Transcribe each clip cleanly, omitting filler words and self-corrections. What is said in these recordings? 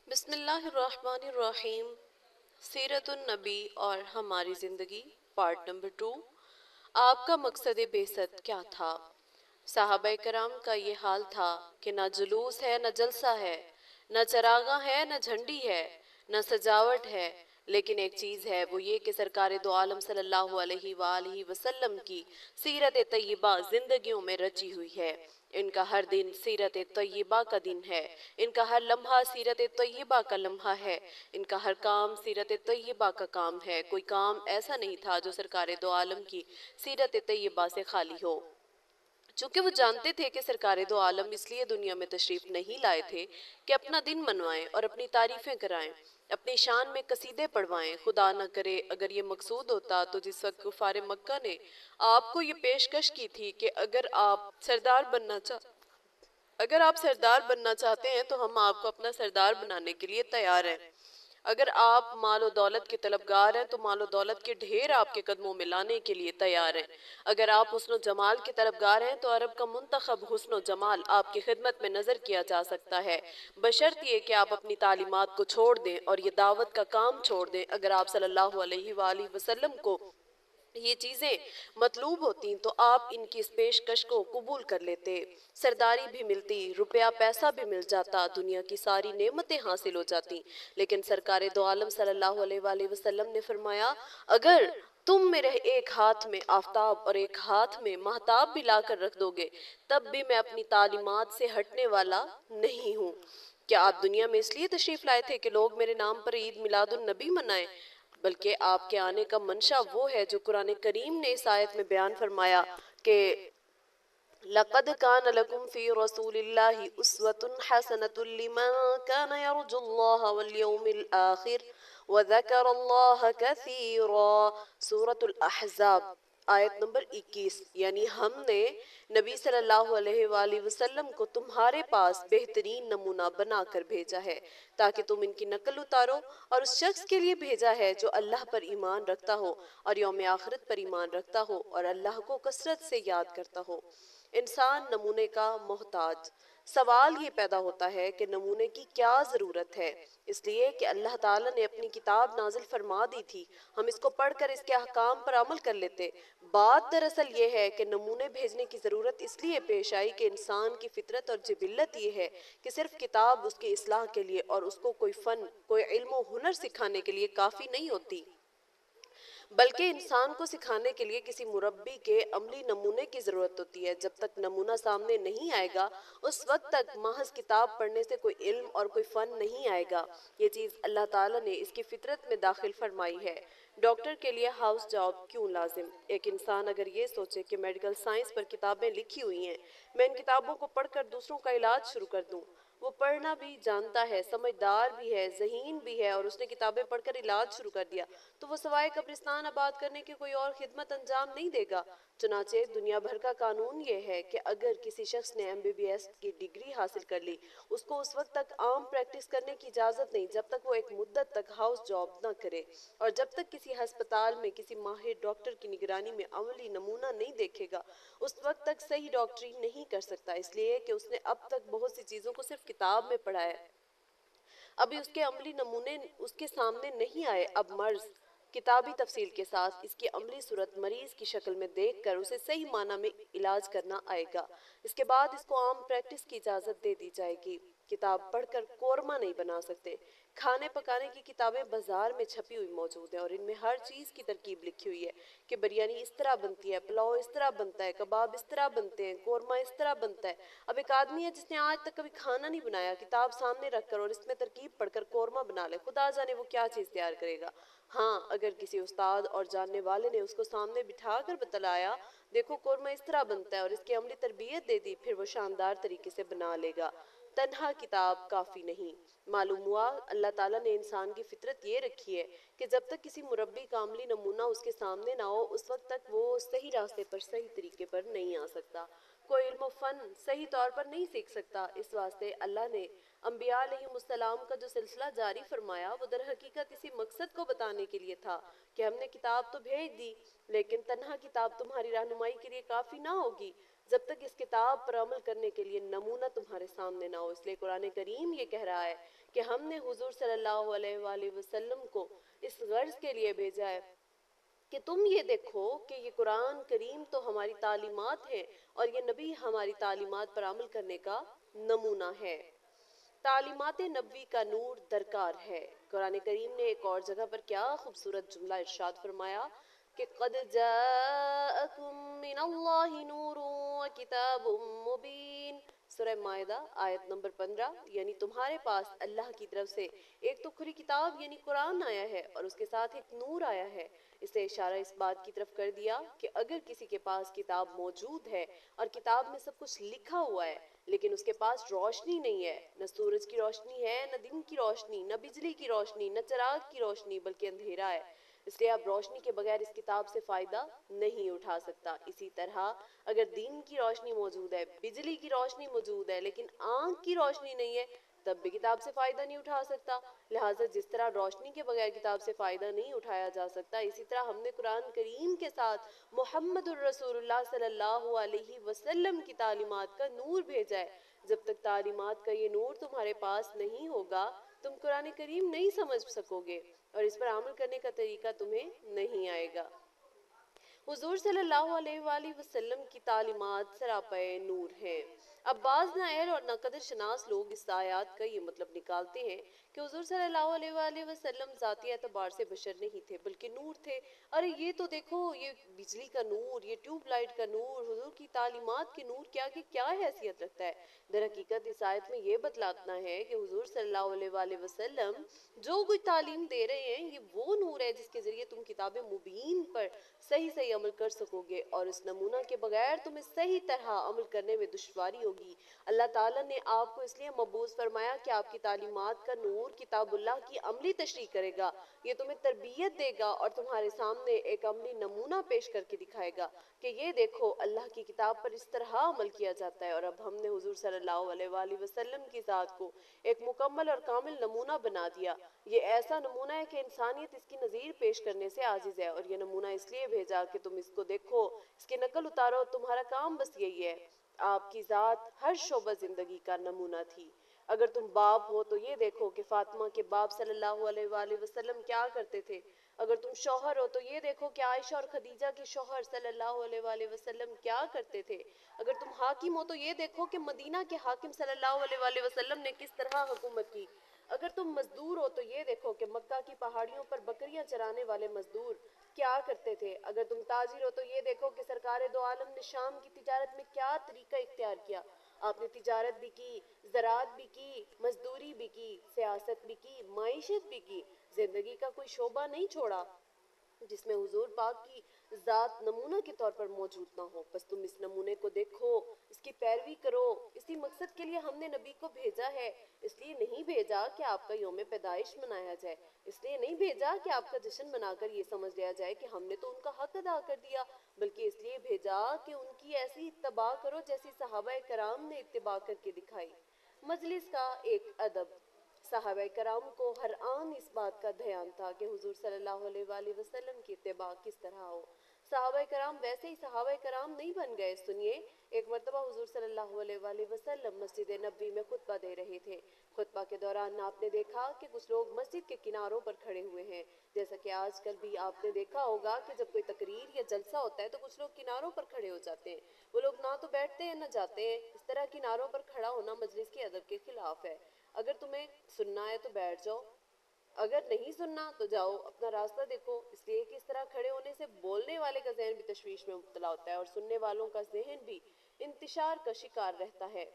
بسم اللہ الرحمن الرحیم۔ سیرت النبی اور ہماری زندگی پارٹ نمبر 2۔ آپ کا مقصد بعثت کیا تھا؟ صحابہ کرام کا یہ حال تھا کہ نہ جلوس ہے نہ جلسہ ہے، نہ چراغاں ہے نہ جھنڈی ہے، نہ سجاوٹ ہے، لیکن ایک چیز ہے، وہ یہ کہ سرکار دو عالم صلی اللہ علیہ وآلہ وسلم کی سیرت طیبہ زندگیوں میں رچی ہوئی ہے۔ ان کا ہر دن سیرت طیبہ کا دن ہے، ان کا ہر لمحہ سیرت طیبہ کا لمحہ ہے، ان کا ہر کام سیرت طیبہ کا کام ہے۔ کوئی کام ایسا نہیں تھا جو سرکار دو عالم کی سیرت طیبہ سے خالی ہو۔ چونکہ وہ جانتے تھے کہ سرکار دو عالم اس لیے دنیا میں تشریف نہیں لائے تھے کہ اپنا دن منوائیں اور اپنی تعریفیں کرائیں، اپنی شان میں قصیدے پڑھوائیں۔ خدا نہ کرے اگر یہ مقصود ہوتا تو جس وقت کفار مکہ نے آپ کو یہ پیشکش کی تھی کہ اگر آپ سردار بننا چاہتے ہیں تو ہم آپ کو اپنا سردار بنانے کے لیے تیار ہیں۔ اگر آپ مال و دولت کے طلبگار ہیں تو مال و دولت کے ڈھیر آپ کے قدموں میں لانے کے لیے تیار ہیں۔ اگر آپ حسن و جمال کے طلبگار ہیں تو عرب کا منتخب حسن و جمال آپ کی خدمت میں نظر کیا جا سکتا ہے، بشرط یہ کہ آپ اپنی تعلیمات کو چھوڑ دیں اور یہ دعوت کا کام چھوڑ دیں۔ اگر آپ صلی اللہ علیہ وآلہ وسلم کو یہ چیزیں مطلوب ہوتی تو آپ ان کی اس پیشکش کو قبول کر لیتے، سرداری بھی ملتی، روپیہ پیسہ بھی مل جاتا، دنیا کی ساری نعمتیں حاصل ہو جاتی۔ لیکن سرکار دو عالم صلی اللہ علیہ وآلہ وسلم نے فرمایا، اگر تم میرے ایک ہاتھ میں آفتاب اور ایک ہاتھ میں مہتاب بھی لا کر رکھ دو گے تب بھی میں اپنی تعلیمات سے ہٹنے والا نہیں ہوں۔ کیا آپ دنیا میں اس لیے تشریف لائے تھے کہ لوگ میرے نام پر عید میلاد النبی منائیں؟ بلکہ آپ کے آنے کا منشا وہ ہے جو قرآن کریم نے اس آیت میں بیان فرمایا کہ لَقَدْ كَانَ لَكُمْ فِي رَسُولِ اللَّهِ أُسْوَةٌ حَسَنَةٌ لِمَنْ كَانَ يَرْجُو اللَّهَ وَالْيَوْمِ الْآخِرِ وَذَكَرَ اللَّهَ كَثِيرًا۔ سورة الأحزاب آیت نمبر 21۔ یعنی ہم نے نبی صلی اللہ علیہ وآلہ وسلم کو تمہارے پاس بہترین نمونہ بنا کر بھیجا ہے تاکہ تم ان کی نقل اتارو، اور اس شخص کے لیے بھیجا ہے جو اللہ پر ایمان رکھتا ہو اور یوم آخرت پر ایمان رکھتا ہو اور اللہ کو کثرت سے یاد کرتا ہو۔ انسان نمونے کا محتاج۔ سوال یہ پیدا ہوتا ہے کہ نمونے کی کیا ضرورت ہے؟ اس لیے کہ اللہ تعالیٰ نے اپنی کتاب نازل فرما دی تھی، ہم اس کو پڑھ کر اس کے احکام پر عمل کر لیتے۔ بات دراصل یہ ہے کہ نمونے بھیجنے کی ضرورت اس لیے پیش آئی کہ انسان کی فطرت اور جبلت یہ ہے کہ صرف کتاب اس کی اصلاح کے لیے اور اس کو کوئی فن، کوئی علم و ہنر سکھانے کے لیے کافی نہیں ہوتی، بلکہ انسان کو سکھانے کے لیے کسی مربی کے عملی نمونے کی ضرورت ہوتی ہے۔ جب تک نمونہ سامنے نہیں آئے گا اس وقت تک محض کتاب پڑھنے سے کوئی علم اور کوئی فن نہیں آئے گا۔ یہ چیز اللہ تعالیٰ نے اس کی فطرت میں داخل فرمائی ہے۔ ڈاکٹر کے لیے ہاؤس جاب کیوں لازم؟ ایک انسان اگر یہ سوچے کہ میڈیکل سائنس پر کتابیں لکھی ہوئی ہیں، میں ان کتابوں کو پڑھ کر دوسروں کا علاج شروع کر دوں۔ وہ پڑھنا بھی جانتا ہے، سمجھدار بھی ہے، ذہین بھی ہے، اور اس نے کتابیں پڑھ کر علاج شروع کر دیا تو وہ سوائے قبرستان آباد کرنے کی کوئی اور خدمت انجام نہیں دے گا۔ چنانچہ دنیا بھر کا قانون یہ ہے کہ اگر کسی شخص نے MBBS کی ڈگری حاصل کر لی، اس کو اس وقت تک عام پریکٹس کرنے کی اجازت نہیں جب تک وہ ایک مدت تک ہاؤس جاب نہ کرے، اور جب تک کسی ہسپتال میں کسی ماہر ڈاکٹر کی نگرانی میں عملی نمونہ نہیں دیکھے گا اس وقت تک صحیح ڈاکٹری نہیں کر سکتا، اس لیے کہ اس نے اب تک بہت سی چیزوں کو صرف کتاب میں پڑھا ہے، ابھی اس کے عملی نمونے اس کے سامنے نہیں آئے۔ اب مرض کتابی تفصیل کے ساتھ اس کی عملی صورت مریض کی شکل میں دیکھ کر اسے صحیح معنی میں علاج کرنا آئے گا۔ اس کے بعد اس کو عام پریکٹس کی اجازت دے دی جائے گی۔ کتاب پڑھ کر قورمہ نہیں بنا سکتے۔ کھانے پکانے کی کتابیں بازار میں چھپی ہوئی موجود ہیں اور ان میں ہر چیز کی ترکیب لکھی ہوئی ہے کہ بریانی اس طرح بنتی ہے، پلاؤ اس طرح بنتا ہے، کباب اس طرح بنتے ہیں، قورمہ اس طرح بنتا ہے۔ اب ایک آدمی ہے جس نے آج تک کبھی کھانا نہیں بنایا، کتاب سامنے رکھ کر اور اس میں ترکیب پڑھ کر قورمہ بنا لے، خدا جانے وہ کیا چیز تیار کرے گا۔ ہاں، اگر کسی استاد اور جاننے والے نے اس کو سامنے بٹھا کر بتلایا، دیکھو قورمہ اس طرح بنتا ہے، اور اس کی عملی تربیت دے دی، پھر وہ شاندار طریقے سے بنا لے گا۔ تنہا کتاب کافی نہیں۔ معلوم ہوا اللہ تعالیٰ نے انسان کی فطرت یہ رکھی ہے کہ جب تک کسی مربی کا عملی نمونہ اس کے سامنے نہ ہو اس وقت تک وہ صحیح راستے پر، صحیح طریقے پر نہیں آ سکتا، کوئی علم و فن صحیح طور پر نہیں سیکھ سکتا۔ اس واسطے اللہ نے انبیاء علیہ السلام کا جو سلسلہ جاری فرمایا وہ در حقیقت اسی مقصد کو بتانے کے لیے تھا کہ ہم نے کتاب تو بھیج دی، لیکن تنہا کتاب تمہاری رہنمائی کے لیے کافی نہ ہوگی جب تک اس کتاب پر عمل کرنے کے لیے نمونہ تمہارے سامنے نہ ہو۔ اس لیے قرآن کریم یہ کہہ رہا ہے کہ ہم نے حضور صلی اللہ علیہ وآلہ وسلم کو اس غرض کے لیے بھیجا ہے کہ تم یہ دیکھو کہ یہ قرآن کریم تو ہماری تعلیمات ہیں اور یہ نبی ہماری تعلیمات پر عمل کرنے کا نمونہ ہے۔ تعلیمات نبوی کا نور درکار ہے۔ قرآن کریم نے ایک اور جگہ پر کیا خوبصورت جملہ ارشاد فرمایا کہ قد جاءکم من اللہ نور وکتاب مبین، سورہ مائدہ آیت نمبر 15، یعنی تمہارے پاس اللہ کی طرف سے ایک تو کھلی کتاب یعنی قرآن آیا ہے اور اس کے ساتھ ایک نور آیا ہے۔ اس سے اشارہ اس بات کی طرف کر دیا کہ اگر کسی کے پاس کتاب موجود ہے اور کتاب میں سب کچھ لکھا ہوا ہے لیکن اس کے پاس روشنی نہیں ہے، نہ سورج کی روشنی ہے، نہ دن کی روشنی، نہ بجلی کی روشنی، نہ چراغ کی روشنی، بلکہ اندھیرا ہے، اس لیے آپ روشنی کے بغیر اس کتاب سے فائدہ نہیں اٹھا سکتا۔ اسی طرح اگر دن کی روشنی موجود ہے، بجلی کی روشنی موجود ہے لیکن آنکھ کی روشنی نہیں ہے، تب بھی کتاب سے فائدہ نہیں اٹھا سکتا۔ لہٰذا جس طرح روشنی کے بغیر کتاب سے فائدہ نہیں اٹھایا جا سکتا، اسی طرح ہم نے قرآن کریم کے ساتھ محمد الرسول اللہ صلی اللہ علیہ وسلم کی تعلیمات کا نور بھیجا ہے۔ جب تک تعلیمات کا یہ نور تمہارے پاس نہیں ہوگا، تم قرآن کریم نہیں سمجھ سکو گے اور اس پر عمل کرنے کا طریقہ تمہیں نہیں آئے گا۔ حضور صلی اللہ علیہ وآلہ وسلم کی تعلیمات سراپے نور ہیں۔ اب بعض نااہل اور ناقدر شناس لوگ اس آیات کا یہ مطلب نکالتے ہیں کہ حضور صلی اللہ علیہ وآلہ وسلم ذاتی اعتبار سے بشر نہیں تھے بلکہ نور تھے۔ ارے یہ تو دیکھو، یہ بجلی کا نور، یہ ٹیوب لائٹ کا نور، حضور کی تعلیمات کے نور کیا حیثیت رکھتا ہے؟ در حقیقت اس آیت میں یہ بتلانا ہے کہ حضور صلی اللہ علیہ وآلہ وسلم جو کچھ تعلیم دے رہے ہیں یہ وہ نور ہے جس کے ذریعے تم کتاب مبین پر صحیح عمل کر سکو گے، اور اس نمونہ کے بغیر تمہیں صحیح طرح عمل کرنے میں دشواری ہوگی۔ اللہ تعالیٰ نے آپ کو اس لیے مبعوث فرمایا کہ آپ کی تعلیمات کا نور کتاب اللہ کی عملی تشریح کرے گا، یہ تمہیں تربیت دے گا اور تمہارے سامنے ایک عملی نمونہ پیش کر کے دکھائے گا کہ یہ دیکھو اللہ کی کتاب پر اس طرح عمل کیا جاتا ہے۔ اور اب ہم نے حضور صلی اللہ علیہ وآلہ وسلم کی ذات کو ایک مکمل اور کامل نمونہ بنا دیا۔ یہ ایسا نمونہ ہے کہ انسانیت اس کی نظیر پیش کرنے سے عاجز ہے، اور یہ نمونہ اس لیے بھیجا کہ تم اس کو دیکھو، اس کی نقل اتارو، تمہارا کام بس یہی ہے۔ آپ کی ذات ہر شعبہ زندگی کا نمونہ تھی۔ اگر تم باپ ہو تو یہ دیکھو کہ فاطمہ کے باپ صلی اللہ علیہ وآلہ وسلم کیا کرتے تھے۔ اگر تم شوہر ہو تو یہ دیکھو کہ عائشہ اور خدیجہ کے شوہر صلی اللہ علیہ وآلہ وسلم کیا کرتے تھے۔ اگر تم حاکم ہو تو یہ دیکھو کہ مدینہ کے حاکم صلی اللہ علیہ وآلہ وسلم نے کس طرح حکومت کی۔ اگر تم مزدور ہو تو یہ دیکھو کہ مکہ کی پہاڑیوں پر بکریاں چرانے والے مزدور کیا کرتے تھے۔ اگر تم تاجر ہو تو یہ دیکھو کہ سرکار دو عالم نے شام کی تجارت میں کیا طریقہ اختیار کیا۔ آپ نے تجارت بھی کی، زراعت بھی کی، مزدوری بھی کی، سیاست بھی کی، معیشت بھی کی، زندگی کا کوئی شعبہ نہیں چھوڑا جس میں حضور پاک کی ذات نمونہ کے طور پر موجود نہ ہو۔ بس تم اس نمونے کو دیکھو، اس کی پیروی کرو۔ اسی مقصد کے لیے ہم نے نبی کو بھیجا ہے۔ اس لیے نہیں بھیجا کہ آپ کا یوم پیدائش منایا جائے، اس لیے نہیں بھیجا کہ آپ کا جشن منا کر یہ سمجھ لیا جائے کہ ہم نے تو ان کا حق ادا کر دیا، بلکہ اس لیے بھیجا کہ ان کی ایسی اتباع کرو جیسی صحابہ کرام نے اتباع کر کے دکھائی۔ مجلس کا ایک ادب۔ صحابہ کرام کو ہر آن اس بات کا دھیان تھا کہ حضور صلی اللہ علیہ وآلہ وسلم کی اتباع کس طرح ہو۔ صحابہ کرام ویسے ہی صحابہ کرام نہیں بن گئے۔ سنیے، ایک مرتبہ حضور صلی اللہ علیہ وآلہ وسلم مسجد نبوی میں خطبہ دے رہے تھے۔ خطبہ کے دوران آپ نے دیکھا کہ کچھ لوگ مسجد کے کناروں پر کھڑے ہوئے ہیں، جیسا کہ آج کل بھی آپ نے دیکھا ہوگا کہ جب کوئی تقریر یا جلسہ ہوتا ہے تو کچھ لوگ کناروں پر کھڑے ہو جاتے ہیں، وہ لوگ نہ تو بیٹھتے ہیں نہ جاتے ہیں۔ اس طرح کناروں پر کھڑا ہونا مجلس کے ادب کے خلاف ہے۔ اگر تمہیں سننا ہے تو بیٹھ جاؤ، اگر نہیں سننا تو جاؤ اپنا راستہ دیکھو۔ اس لیے کہ اس طرح کھڑے ہونے سے بولنے والے کا ذہن بھی تشویش میں مبتلا ہوتا ہے اور سننے والوں کا ذہن بھی انتشار کا شکار رہتا ہے۔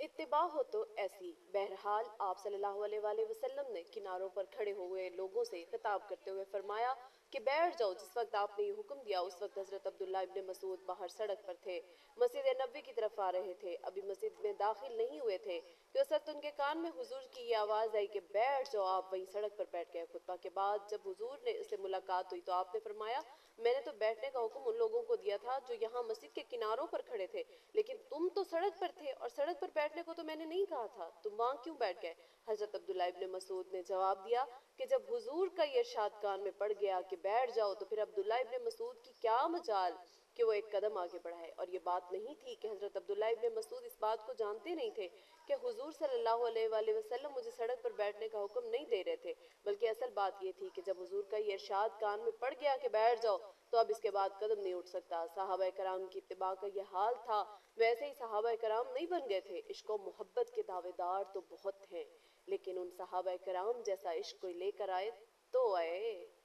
اتباع ہو تو ایسی۔ بہرحال آپ صلی اللہ علیہ وآلہ وسلم نے کناروں پر کھڑے ہوئے لوگوں سے خطاب کرتے ہوئے فرمایا کہ بیٹھ جاؤ۔ جس وقت آپ نے یہ حکم دیا اس وقت حضرت عبداللہ ابن مسعود باہر سڑک پر تھے، مسجد نبوی کی طرف آ رہے تھے، ابھی مسجد میں داخل نہیں ہوئے تھے کہ اس وقت ان کے کان میں حضور کی یہ آواز آئی کہ بیٹھ جاؤ۔ آپ وہیں سڑک پر بیٹھ گئے۔ خطبہ کے بعد جب حضور نے سے ملاقات ہوئی تو آپ نے فرمایا میں نے تو بیٹھنے کا حکم ان لوگوں کو دیا تھا جو یہاں مسجد کے کناروں پر کھڑے تھے، لیکن تم تو سڑک پر تھے اور سڑک پر بیٹھنے کو تو میں نے نہیں کہا تھا، تم وہاں کیوں بیٹھ گئے؟ حضرت عبداللہ ابن مسعود نے جواب دیا کہ جب حضور کا یہ ارشاد کان میں پڑ گیا کہ بیٹھ جاؤ تو پھر عبداللہ ابن مسعود کی کیا مجال کہ وہ ایک قدم آگے بڑھائے۔ اور یہ بات نہیں تھی کہ حضرت عبداللہ ابن مسعود اس بات کو جانتے نہیں تھے کہ حضور صلی اللہ علیہ وآلہ وسلم مجھے سڑک پر بیٹھنے کا حکم نہیں دے رہے تھے، بلکہ اصل بات یہ تھی کہ جب حضور کا یہ ارشاد کان میں پڑ گیا کہ بیٹھ جاؤ تو اب اس کے بعد قدم نہیں اٹھ سکتا۔ صحابہ کرام کی اتباع کا یہ حال تھا، ویسے ہی صحابہ کرام نہیں بن گئے تھے۔ عشق و محبت کے دعوے دار تو بہت ہیں، لیکن ان صحابہ کرام جیسا عشق کوئی لے کر آئے تو آئے۔